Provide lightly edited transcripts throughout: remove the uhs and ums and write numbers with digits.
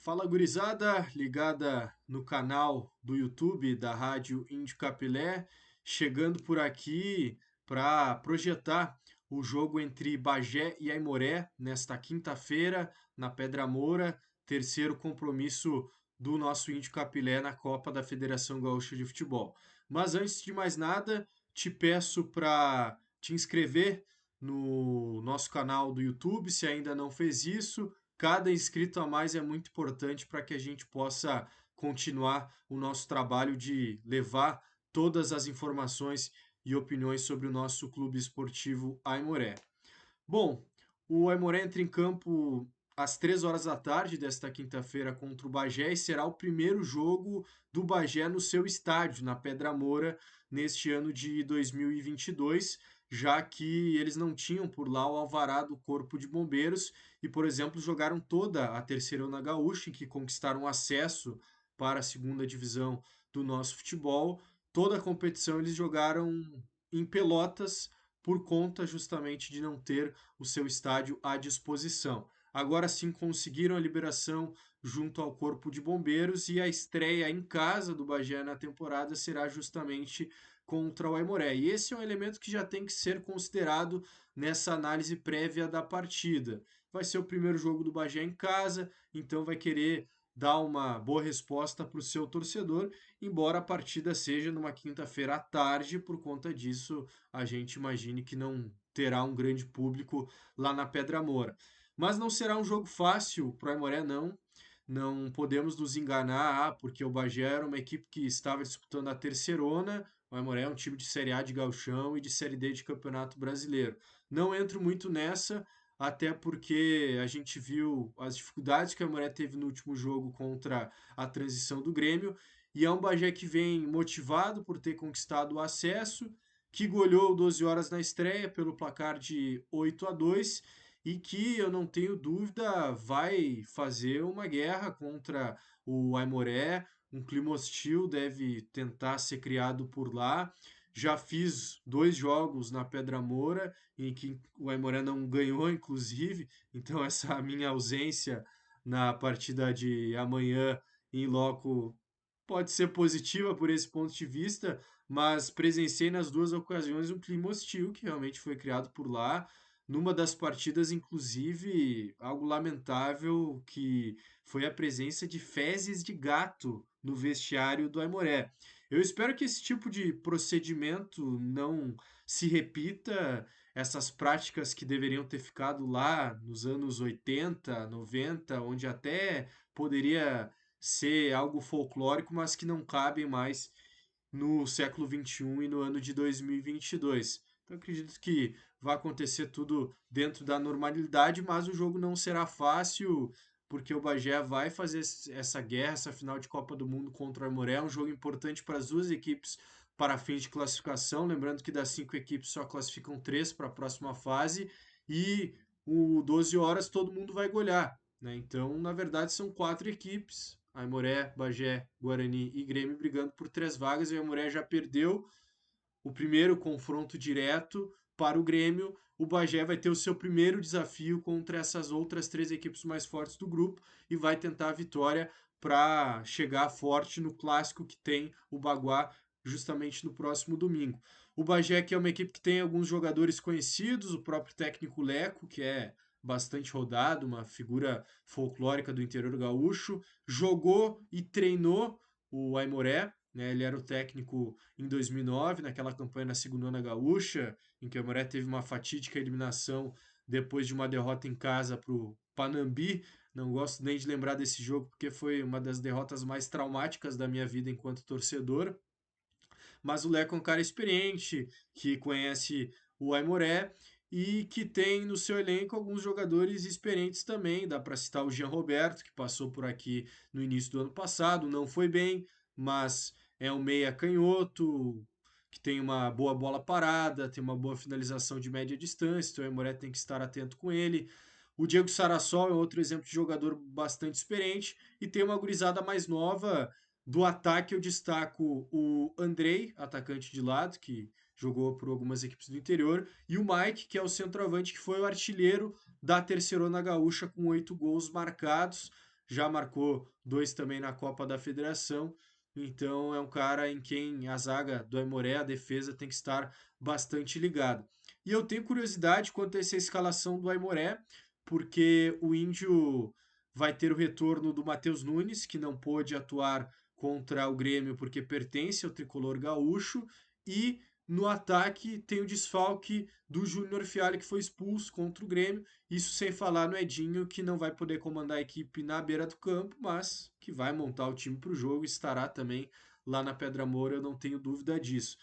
Fala gurizada, ligada no canal do YouTube da Rádio Índio Capilé, chegando por aqui para projetar o jogo entre Bagé e Aimoré nesta quinta-feira, na Pedra Moura, terceiro compromisso do nosso Índio Capilé na Copa da Federação Gaúcha de Futebol. Mas antes de mais nada, te peço para te inscrever no nosso canal do YouTube, se ainda não fez isso. Cada inscrito a mais é muito importante para que a gente possa continuar o nosso trabalho de levar todas as informações e opiniões sobre o nosso clube esportivo Aimoré. Bom, o Aimoré entra em campo às 3 horas da tarde desta quinta-feira contra o Bagé e será o primeiro jogo do Bagé no seu estádio, na Pedra Moura, neste ano de 2022, já que eles não tinham por lá o alvará do Corpo de Bombeiros e, por exemplo, jogaram toda a Terceirona Gaúcha, em que conquistaram acesso para a segunda divisão do nosso futebol. Toda a competição eles jogaram em Pelotas, por conta justamente de não ter o seu estádio à disposição. Agora sim conseguiram a liberação junto ao Corpo de Bombeiros e a estreia em casa do Bagé na temporada será justamente contra o Aimoré. E esse é um elemento que já tem que ser considerado nessa análise prévia da partida. Vai ser o primeiro jogo do Bagé em casa, então vai querer dar uma boa resposta para o seu torcedor, embora a partida seja numa quinta-feira à tarde, por conta disso a gente imagine que não terá um grande público lá na Pedra Moura. Mas não será um jogo fácil para o Aimoré, não. Não podemos nos enganar, porque o Bagé era uma equipe que estava disputando a terceirona. O Aimoré é um time de Série A de Gauchão e de Série D de Campeonato Brasileiro. Não entro muito nessa, até porque a gente viu as dificuldades que o Aimoré teve no último jogo contra a transição do Grêmio, e é um Bagé que vem motivado por ter conquistado o acesso, que goleou 12 horas na estreia pelo placar de 8-2 e que eu não tenho dúvida vai fazer uma guerra contra o Aimoré. Um clima hostil deve tentar ser criado por lá. Já fiz 2 jogos na Pedra Moura em que o Aimoré não ganhou, inclusive, então essa minha ausência na partida de amanhã em loco pode ser positiva por esse ponto de vista, mas presenciei nas duas ocasiões um clima hostil que realmente foi criado por lá. Numa das partidas, inclusive, algo lamentável que foi a presença de fezes de gato no vestiário do Aimoré. Eu espero que esse tipo de procedimento não se repita, essas práticas que deveriam ter ficado lá nos anos 80, 90, onde até poderia ser algo folclórico, mas que não cabem mais no século XXI e no ano de 2022. Então, acredito que vai acontecer tudo dentro da normalidade, mas o jogo não será fácil, porque o Bagé vai fazer essa guerra, essa final de Copa do Mundo contra o Aimoré. É um jogo importante para as duas equipes para fins de classificação. Lembrando que das 5 equipes só classificam 3 para a próxima fase e o 12 horas todo mundo vai golear, né? Então, na verdade, são 4 equipes. Aimoré, Bagé, Guarani e Grêmio brigando por 3 vagas. E o Aimoré já perdeu o primeiro confronto direto para o Grêmio. O Bagé vai ter o seu primeiro desafio contra essas outras 3 equipes mais fortes do grupo e vai tentar a vitória para chegar forte no clássico que tem o Baguá justamente no próximo domingo. O Bagé, que é uma equipe que tem alguns jogadores conhecidos, o próprio técnico Leco, que é bastante rodado, uma figura folclórica do interior gaúcho, jogou e treinou o Aimoré, né? Ele era o técnico em 2009, naquela campanha na Segundona Gaúcha, em que o Aimoré teve uma fatídica eliminação depois de uma derrota em casa para o Panambi. Não gosto nem de lembrar desse jogo, porque foi uma das derrotas mais traumáticas da minha vida enquanto torcedor. Mas o Leco é um cara experiente, que conhece o Aimoré e que tem no seu elenco alguns jogadores experientes também. Dá para citar o Jean Roberto, que passou por aqui no início do ano passado, não foi bem, mas é um meia canhoto, que tem uma boa bola parada, tem uma boa finalização de média distância, então o Aimoré tem que estar atento com ele. O Diego Sarassol é outro exemplo de jogador bastante experiente e tem uma gurizada mais nova. Do ataque, eu destaco o Andrei, atacante de lado, que jogou por algumas equipes do interior, e o Mike, que é o centroavante, que foi o artilheiro da Terceirona Gaúcha com 8 gols marcados. já marcou 2 também na Copa da Federação. Então é um cara em quem a zaga do Aimoré, a defesa, tem que estar bastante ligada. E eu tenho curiosidade quanto a essa escalação do Aimoré, porque o Índio vai ter o retorno do Matheus Nunes, que não pôde atuar contra o Grêmio porque pertence ao tricolor gaúcho, e no ataque tem o desfalque do Júnior Fialho, que foi expulso contra o Grêmio. Isso sem falar no Edinho, que não vai poder comandar a equipe na beira do campo, mas que vai montar o time para o jogo e estará também lá na Pedra Moura, eu não tenho dúvida disso.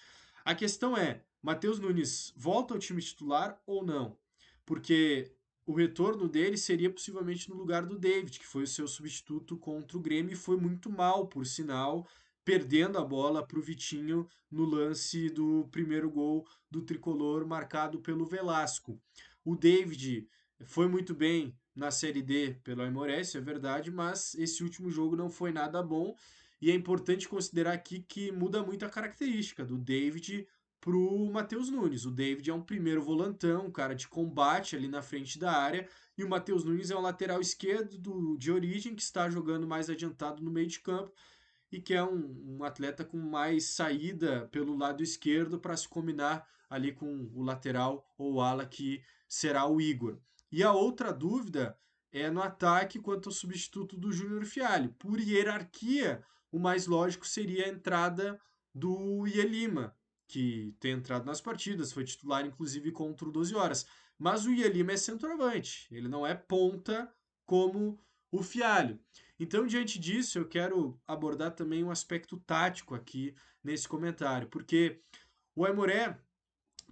A questão é, Matheus Nunes volta ao time titular ou não? Porque o retorno dele seria possivelmente no lugar do David, que foi o seu substituto contra o Grêmio e foi muito mal, por sinal, perdendo a bola para o Vitinho no lance do primeiro gol do tricolor marcado pelo Velasco. O David foi muito bem na Série D pelo Aimoré, isso é verdade, mas esse último jogo não foi nada bom. E é importante considerar aqui que muda muito a característica do David pro Matheus Nunes. O David é um primeiro volantão, um cara de combate ali na frente da área, e o Matheus Nunes é um lateral esquerdo de origem que está jogando mais adiantado no meio de campo e que é um atleta com mais saída pelo lado esquerdo para se combinar ali com o lateral ou ala que será o Igor. E a outra dúvida é no ataque quanto ao substituto do Júnior Fialho. Por hierarquia, o mais lógico seria a entrada do Ielima, que tem entrado nas partidas, foi titular inclusive contra o 12 horas. Mas o Ielima é centroavante, ele não é ponta como o Fialho. Então, diante disso, eu quero abordar também um aspecto tático aqui nesse comentário, porque o Aimoré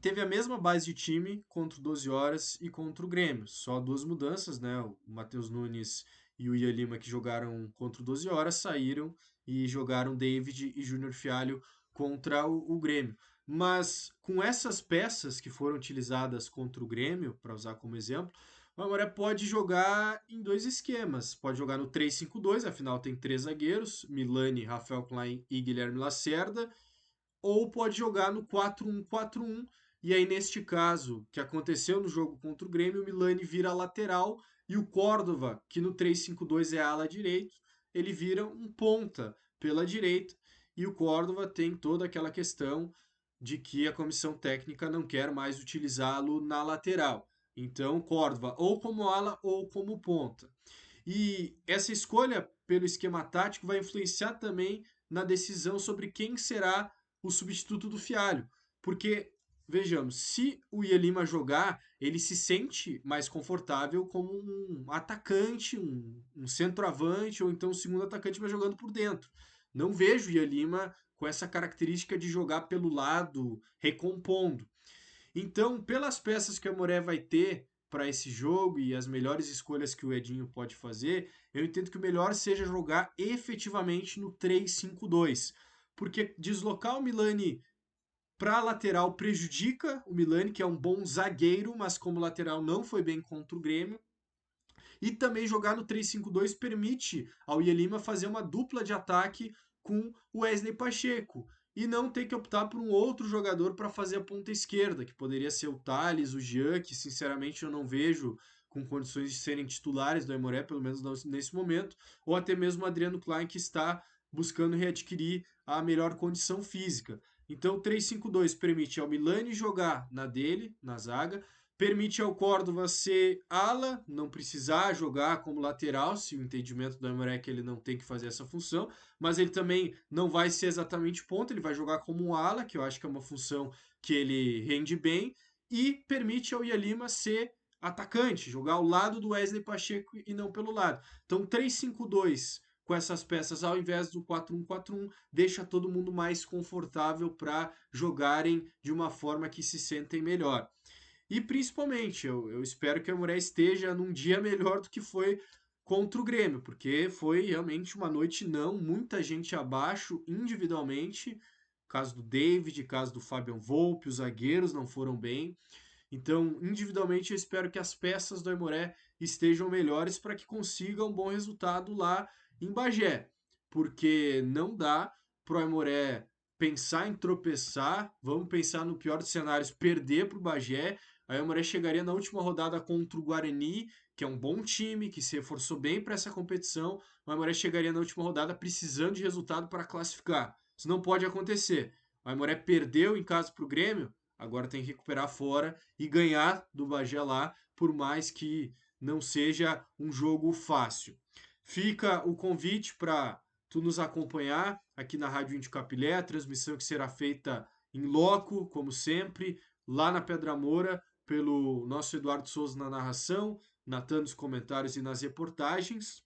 teve a mesma base de time contra o 12 horas e contra o Grêmio, só duas mudanças, né? O Matheus Nunes e o Ian Lima, que jogaram contra o 12 horas, saíram e jogaram David e Júnior Fialho contra o Grêmio. Mas com essas peças que foram utilizadas contra o Grêmio, para usar como exemplo, o Aimoré pode jogar em dois esquemas. Pode jogar no 3-5-2, afinal tem três zagueiros, Milani, Rafael Klein e Guilherme Lacerda, ou pode jogar no 4-1-4-1. E aí, neste caso, que aconteceu no jogo contra o Grêmio, o Milani vira lateral e o Córdova, que no 3-5-2 é ala direito, ele vira um ponta pela direita. E o Córdova tem toda aquela questão de que a comissão técnica não quer mais utilizá-lo na lateral. Então, Córdova ou como ala ou como ponta. E essa escolha pelo esquema tático vai influenciar também na decisão sobre quem será o substituto do Fialho. Porque, vejamos, se o Ielima jogar, ele se sente mais confortável como um atacante, um centroavante ou então um segundo atacante, mas jogando por dentro. Não vejo o Ielima com essa característica de jogar pelo lado, recompondo. Então, pelas peças que a Moré vai ter para esse jogo e as melhores escolhas que o Edinho pode fazer, eu entendo que o melhor seja jogar efetivamente no 3-5-2, porque deslocar o Milani para a lateral prejudica o Milani, que é um bom zagueiro, mas como lateral não foi bem contra o Grêmio. E também jogar no 3-5-2 permite ao Ielima fazer uma dupla de ataque com o Wesley Pacheco e não ter que optar por um outro jogador para fazer a ponta esquerda, que poderia ser o Thales, o Jean, que sinceramente eu não vejo com condições de serem titulares do Aimoré, pelo menos nesse momento, ou até mesmo o Adriano Klein, que está buscando readquirir a melhor condição física. Então, o 3-5-2 permite ao Milani jogar na dele, na zaga, permite ao Córdova ser ala, não precisar jogar como lateral, se o entendimento do Aimoré é que ele não tem que fazer essa função, mas ele também não vai ser exatamente ponta, ele vai jogar como um ala, que eu acho que é uma função que ele rende bem, e permite ao Ialima ser atacante, jogar ao lado do Wesley Pacheco e não pelo lado. Então 3-5-2 com essas peças ao invés do 4-1-4-1 deixa todo mundo mais confortável para jogarem de uma forma que se sentem melhor. E principalmente, eu espero que a Aimoré esteja num dia melhor do que foi contra o Grêmio, porque foi realmente uma noite não, muita gente abaixo individualmente, caso do David, caso do Fabian Volpe, os zagueiros não foram bem. Então, individualmente, eu espero que as peças do Aimoré estejam melhores para que consiga um bom resultado lá em Bagé, porque não dá para o Aimoré pensar em tropeçar, vamos pensar no pior dos cenários, perder para o Bagé, A Aimoré chegaria na última rodada contra o Guarani, que é um bom time, que se reforçou bem para essa competição. O Aimoré chegaria na última rodada precisando de resultado para classificar. Isso não pode acontecer. O Aimoré perdeu em casa para o Grêmio, agora tem que recuperar fora e ganhar do Bagé lá, por mais que não seja um jogo fácil. Fica o convite para tu nos acompanhar aqui na Rádio Índio Capilé, a transmissão que será feita em loco, como sempre, lá na Pedra Moura, pelo nosso Eduardo Souza na narração, Natan nos comentários e nas reportagens.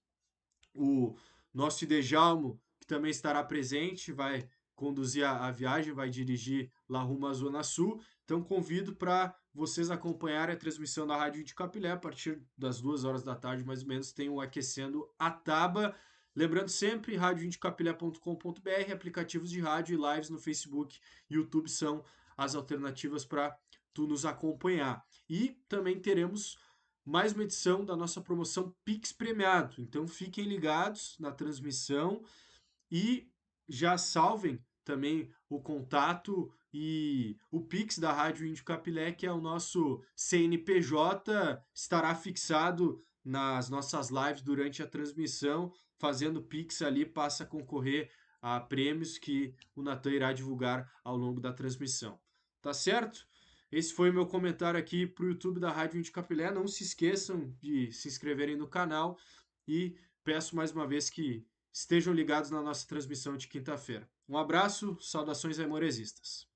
O nosso Idejalmo, que também estará presente, vai conduzir a viagem, vai dirigir lá rumo à Zona Sul. Então convido para vocês acompanharem a transmissão da Rádio de Capilé a partir das 2 horas da tarde, mais ou menos, tem o Aquecendo a Taba. Lembrando sempre, radioindicapilé.com.br, aplicativos de rádio e lives no Facebook e YouTube são as alternativas para tu nos acompanhar. E também teremos mais uma edição da nossa promoção Pix Premiado. Então fiquem ligados na transmissão e já salvem também o contato e o Pix da Rádio Índio Capilé, que é o nosso CNPJ, estará fixado nas nossas lives durante a transmissão. Fazendo Pix ali, passa a concorrer a prêmios que o Natan irá divulgar ao longo da transmissão. Tá certo? Esse foi o meu comentário aqui para o YouTube da Rádio Índio Capilé. Não se esqueçam de se inscreverem no canal e peço mais uma vez que estejam ligados na nossa transmissão de quinta-feira. Um abraço, saudações aimoresistas.